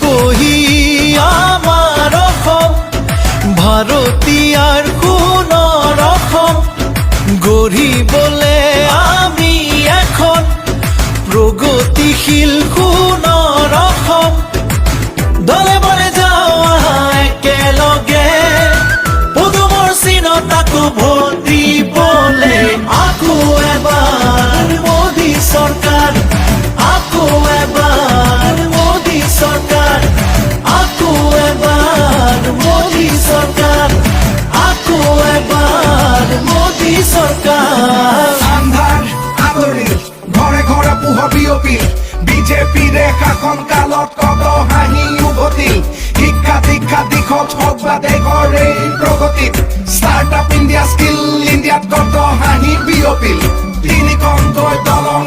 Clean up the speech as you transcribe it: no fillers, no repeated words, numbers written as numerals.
কহি আমাৰ অসম ভাৰতীয়াৰ সোণৰ অসম গঢ়িবলে আমি এখন প্ৰগতিশীল সোণৰ অসম দলে বলে যাওঁ আহা একেলগে পদুমৰ চিনত আকৌ ভোট দিবলে আকৌ এবাৰ মোদী চৰকাৰ আকৌ এবাৰ মোদী চৰকাৰ আকৌ এবাৰ মোদী চৰকাৰ আকৌ এবাৰ মোদী চৰকাৰ আন্ধাৰ আদৰি ঘৰে ঘৰে পোহ বিয়পি বিজেপিৰ শাসন কালত কত হাঁহি উভতিল শিক্ষা দীক্ষা দিশত হওক বা দেশৰ এই প্ৰগতিত ষ্টাৰ্ট আপ ইণ্ডিয়া স্কিল ইণ্ডিয়াত কত হাঁহি বিয়পিল তিনিখনকৈ দলং